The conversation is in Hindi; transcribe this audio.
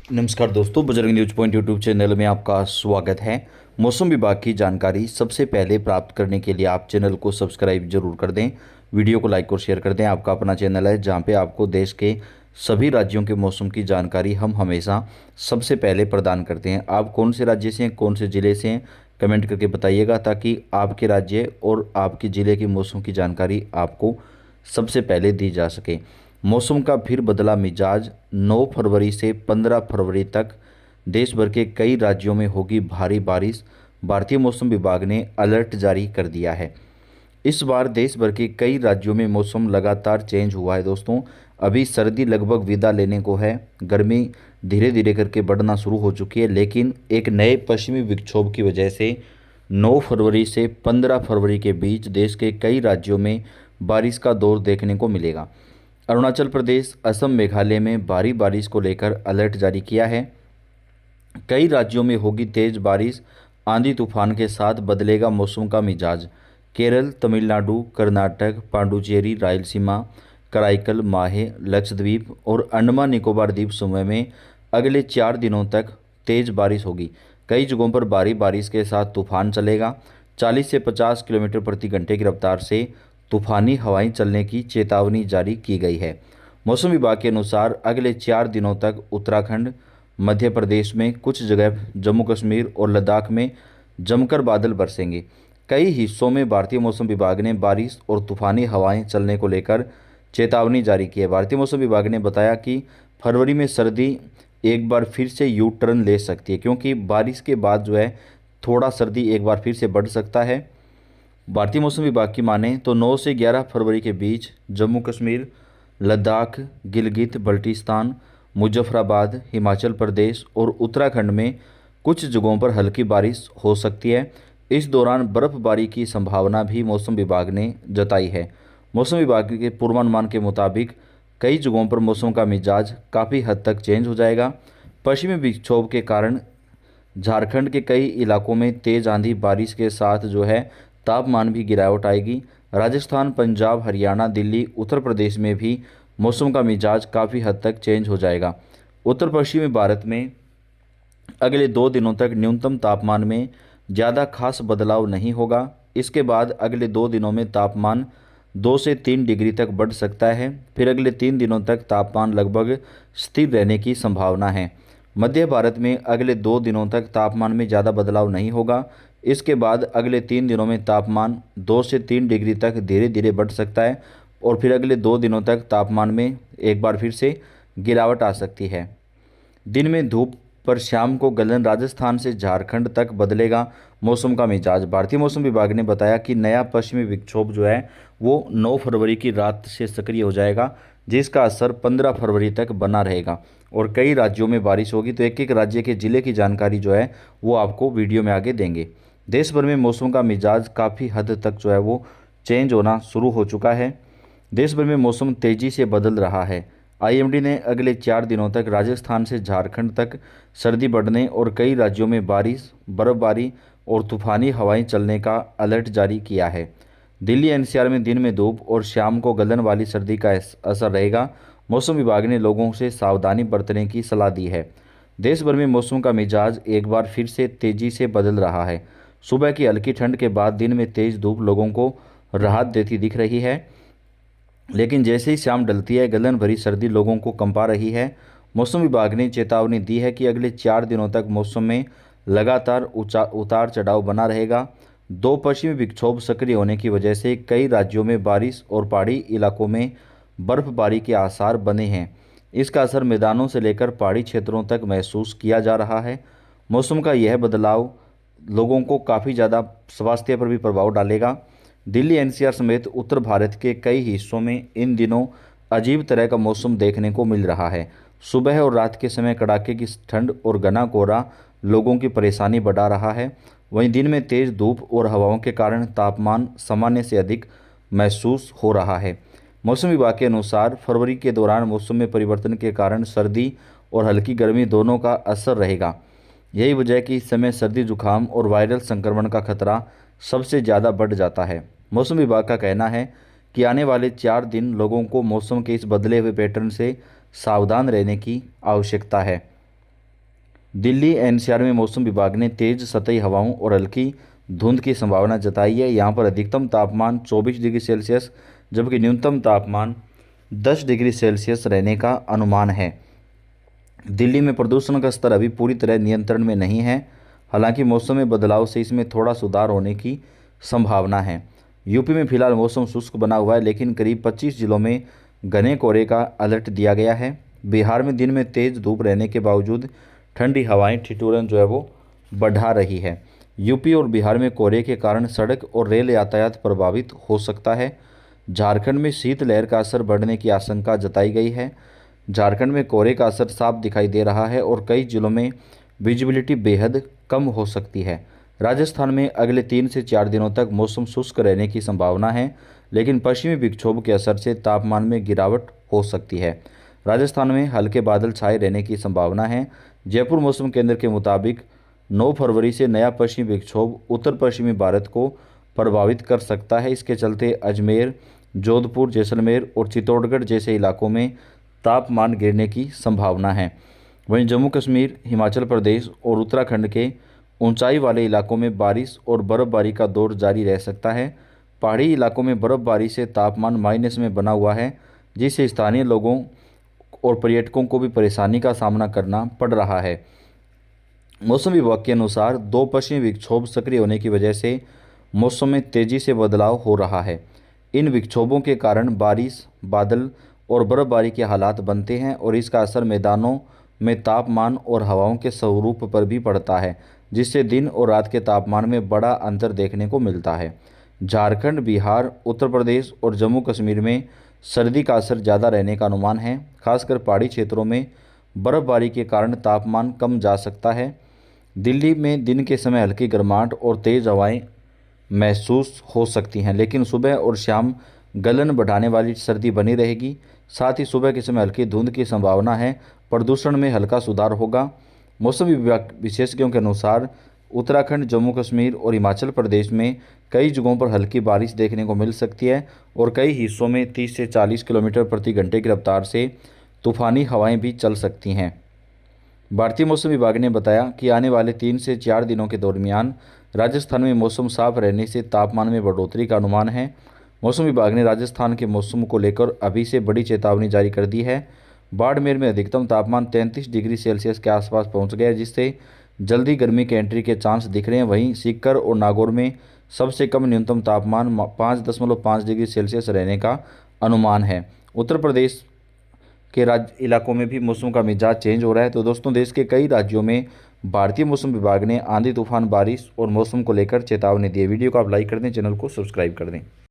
नमस्कार दोस्तों, Bajrang news point YouTube channel में आपका स्वागत है। मौसम विभाग की जानकारी सबसे पहले प्राप्त करने के लिए आप चैनल को सब्सक्राइब जरूर कर दें, वीडियो को लाइक और शेयर कर दें। आपका अपना चैनल है जहां पे आपको देश के सभी राज्यों के मौसम की जानकारी हम हमेशा सबसे पहले प्रदान करते हैं। आप कौन से राज्य से हैं, कौन से ज़िले से हैं, कमेंट करके बताइएगा ताकि आपके राज्य और आपके ज़िले की मौसम की जानकारी आपको सबसे पहले दी जा सके। मौसम का फिर बदला मिजाज। 9 फरवरी से 15 फरवरी तक देश भर के कई राज्यों में होगी भारी बारिश। भारतीय मौसम विभाग ने अलर्ट जारी कर दिया है। इस बार देश भर के कई राज्यों में मौसम लगातार चेंज हुआ है दोस्तों। अभी सर्दी लगभग विदा लेने को है, गर्मी धीरे धीरे करके बढ़ना शुरू हो चुकी है, लेकिन एक नए पश्चिमी विक्षोभ की वजह से 9 फरवरी से 15 फरवरी के बीच देश के कई राज्यों में बारिश का दौर देखने को मिलेगा। अरुणाचल प्रदेश, असम, मेघालय में भारी बारिश को लेकर अलर्ट जारी किया है। कई राज्यों में होगी तेज बारिश, आंधी तूफान के साथ बदलेगा मौसम का मिजाज। केरल, तमिलनाडु, कर्नाटक, पांडुचेरी, रायलसीमा, कराईकल, माहे, लक्षद्वीप और अंडमान निकोबार द्वीप समूह में अगले 4 दिनों तक तेज बारिश होगी। कई जगहों पर भारी बारिश के साथ तूफान चलेगा। 40 से 50 किलोमीटर प्रति घंटे की रफ्तार से तूफानी हवाएं चलने की चेतावनी जारी की गई है। मौसम विभाग के अनुसार अगले 4 दिनों तक उत्तराखंड, मध्य प्रदेश में कुछ जगह, जम्मू कश्मीर और लद्दाख में जमकर बादल बरसेंगे। कई हिस्सों में भारतीय मौसम विभाग ने बारिश और तूफानी हवाएं चलने को लेकर चेतावनी जारी की है। भारतीय मौसम विभाग ने बताया कि फरवरी में सर्दी एक बार फिर से यू टर्न ले सकती है, क्योंकि बारिश के बाद जो है थोड़ा सर्दी एक बार फिर से बढ़ सकता है। भारतीय मौसम विभाग की माने तो 9 से 11 फरवरी के बीच जम्मू कश्मीर, लद्दाख, गिलगित बल्टिस्तान, मुजफ्फराबाद, हिमाचल प्रदेश और उत्तराखंड में कुछ जगहों पर हल्की बारिश हो सकती है। इस दौरान बर्फबारी की संभावना भी मौसम विभाग ने जताई है। मौसम विभाग के पूर्वानुमान के मुताबिक कई जगहों पर मौसम का मिजाज काफ़ी हद तक चेंज हो जाएगा। पश्चिमी विक्षोभ के कारण झारखंड के कई इलाकों में तेज आंधी बारिश के साथ जो है तापमान भी गिरावट आएगी। राजस्थान, पंजाब, हरियाणा, दिल्ली, उत्तर प्रदेश में भी मौसम का मिजाज काफ़ी हद तक चेंज हो जाएगा। उत्तर पश्चिमी भारत में अगले 2 दिनों तक न्यूनतम तापमान में ज़्यादा खास बदलाव नहीं होगा। इसके बाद अगले 2 दिनों में तापमान 2 से 3 डिग्री तक बढ़ सकता है। फिर अगले 3 दिनों तक तापमान लगभग स्थिर रहने की संभावना है। मध्य भारत में अगले 2 दिनों तक तापमान में ज़्यादा बदलाव नहीं होगा। इसके बाद अगले 3 दिनों में तापमान 2 से 3 डिग्री तक धीरे धीरे बढ़ सकता है और फिर अगले 2 दिनों तक तापमान में एक बार फिर से गिरावट आ सकती है। दिन में धूप पर शाम को गलन। राजस्थान से झारखंड तक बदलेगा मौसम का मिजाज। भारतीय मौसम विभाग ने बताया कि नया पश्चिमी विक्षोभ जो है वो 9 फरवरी की रात से सक्रिय हो जाएगा, जिसका असर 15 फरवरी तक बना रहेगा और कई राज्यों में बारिश होगी। तो एक एक राज्य के ज़िले की जानकारी जो है वो आपको वीडियो में आगे देंगे। देश भर में मौसम का मिजाज काफ़ी हद तक जो है वो चेंज होना शुरू हो चुका है। देश भर में मौसम तेज़ी से बदल रहा है। आईएमडी ने अगले 4 दिनों तक राजस्थान से झारखंड तक सर्दी बढ़ने और कई राज्यों में बारिश, बर्फबारी और तूफानी हवाएं चलने का अलर्ट जारी किया है। दिल्ली एनसीआर में दिन में धूप और शाम को गलन वाली सर्दी का असर रहेगा। मौसम विभाग ने लोगों से सावधानी बरतने की सलाह दी है। देश भर में मौसम का मिजाज एक बार फिर से तेज़ी से बदल रहा है। सुबह की हल्की ठंड के बाद दिन में तेज़ धूप लोगों को राहत देती दिख रही है, लेकिन जैसे ही शाम ढलती है गलन भरी सर्दी लोगों को कंपा रही है। मौसम विभाग ने चेतावनी दी है कि अगले 4 दिनों तक मौसम में लगातार उतार चढ़ाव बना रहेगा। 2 पश्चिमी विक्षोभ सक्रिय होने की वजह से कई राज्यों में बारिश और पहाड़ी इलाकों में बर्फबारी के आसार बने हैं। इसका असर मैदानों से लेकर पहाड़ी क्षेत्रों तक महसूस किया जा रहा है। मौसम का यह बदलाव लोगों को काफ़ी ज़्यादा स्वास्थ्य पर भी प्रभाव डालेगा। दिल्ली एनसीआर समेत उत्तर भारत के कई हिस्सों में इन दिनों अजीब तरह का मौसम देखने को मिल रहा है। सुबह और रात के समय कड़ाके की ठंड और घना कोहरा लोगों की परेशानी बढ़ा रहा है। वहीं दिन में तेज़ धूप और हवाओं के कारण तापमान सामान्य से अधिक महसूस हो रहा है। मौसम विभाग के अनुसार फरवरी के दौरान मौसम में परिवर्तन के कारण सर्दी और हल्की गर्मी दोनों का असर रहेगा। यही वजह है कि इस समय सर्दी, जुकाम और वायरल संक्रमण का खतरा सबसे ज़्यादा बढ़ जाता है। मौसम विभाग का कहना है कि आने वाले 4 दिन लोगों को मौसम के इस बदले हुए पैटर्न से सावधान रहने की आवश्यकता है। दिल्ली एनसीआर में मौसम विभाग ने तेज सतही हवाओं और हल्की धुंध की संभावना जताई है। यहाँ पर अधिकतम तापमान 24 डिग्री सेल्सियस जबकि न्यूनतम तापमान 10 डिग्री सेल्सियस रहने का अनुमान है। दिल्ली में प्रदूषण का स्तर अभी पूरी तरह नियंत्रण में नहीं है, हालांकि मौसम में बदलाव से इसमें थोड़ा सुधार होने की संभावना है। यूपी में फिलहाल मौसम शुष्क बना हुआ है, लेकिन करीब 25 जिलों में घने कोहरे का अलर्ट दिया गया है। बिहार में दिन में तेज़ धूप रहने के बावजूद ठंडी हवाएं ठिठुरन जो है वो बढ़ा रही है। यूपी और बिहार में कोहरे के कारण सड़क और रेल यातायात प्रभावित हो सकता है। झारखंड में शीतलहर का असर बढ़ने की आशंका जताई गई है। झारखंड में कोहरे का असर साफ दिखाई दे रहा है और कई जिलों में विजिबिलिटी बेहद कम हो सकती है। राजस्थान में अगले 3 से 4 दिनों तक मौसम शुष्क रहने की संभावना है, लेकिन पश्चिमी विक्षोभ के असर से तापमान में गिरावट हो सकती है। राजस्थान में हल्के बादल छाए रहने की संभावना है। जयपुर मौसम केंद्र के मुताबिक 9 फरवरी से नया पश्चिमी विक्षोभ उत्तर पश्चिमी भारत को प्रभावित कर सकता है। इसके चलते अजमेर, जोधपुर, जैसलमेर और चित्तौड़गढ़ जैसे इलाकों में तापमान गिरने की संभावना है। वहीं जम्मू कश्मीर, हिमाचल प्रदेश और उत्तराखंड के ऊंचाई वाले इलाकों में बारिश और बर्फबारी का दौर जारी रह सकता है। पहाड़ी इलाकों में बर्फबारी से तापमान माइनस में बना हुआ है, जिससे स्थानीय लोगों और पर्यटकों को भी परेशानी का सामना करना पड़ रहा है। मौसम विभाग के अनुसार 2 पश्चिमी विक्षोभ सक्रिय होने की वजह से मौसम में तेजी से बदलाव हो रहा है। इन विक्षोभों के कारण बारिश, बादल और बर्फबारी के हालात बनते हैं और इसका असर मैदानों में तापमान और हवाओं के स्वरूप पर भी पड़ता है, जिससे दिन और रात के तापमान में बड़ा अंतर देखने को मिलता है। झारखंड, बिहार, उत्तर प्रदेश और जम्मू कश्मीर में सर्दी का असर ज़्यादा रहने का अनुमान है। खासकर पहाड़ी क्षेत्रों में बर्फबारी के कारण तापमान कम जा सकता है। दिल्ली में दिन के समय हल्की गर्माहट और तेज़ हवाएं महसूस हो सकती हैं, लेकिन सुबह और शाम गलन बढ़ाने वाली सर्दी बनी रहेगी। साथ ही सुबह के समय हल्की धुंध की संभावना है। प्रदूषण में हल्का सुधार होगा। मौसम विभाग विशेषज्ञों के अनुसार उत्तराखंड, जम्मू कश्मीर और हिमाचल प्रदेश में कई जगहों पर हल्की बारिश देखने को मिल सकती है और कई हिस्सों में 30 से 40 किलोमीटर प्रति घंटे की रफ्तार से तूफानी हवाएं भी चल सकती हैं। भारतीय मौसम विभाग ने बताया कि आने वाले 3 से 4 दिनों के दरमियान राजस्थान में मौसम साफ रहने से तापमान में बढ़ोतरी का अनुमान है। मौसम विभाग ने राजस्थान के मौसम को लेकर अभी से बड़ी चेतावनी जारी कर दी है। बाड़मेर में अधिकतम तापमान 33 डिग्री सेल्सियस के आसपास पहुंच गया है, जिससे जल्दी गर्मी के एंट्री के चांस दिख रहे हैं। वहीं सीकर और नागौर में सबसे कम न्यूनतम तापमान 5.5 डिग्री सेल्सियस रहने का अनुमान है। उत्तर प्रदेश के राज्य इलाकों में भी मौसम का मिजाज चेंज हो रहा है। तो दोस्तों, देश के कई राज्यों में भारतीय मौसम विभाग ने आंधी, तूफान, बारिश और मौसम को लेकर चेतावनी दी है। वीडियो को आप लाइक कर दें, चैनल को सब्सक्राइब कर दें।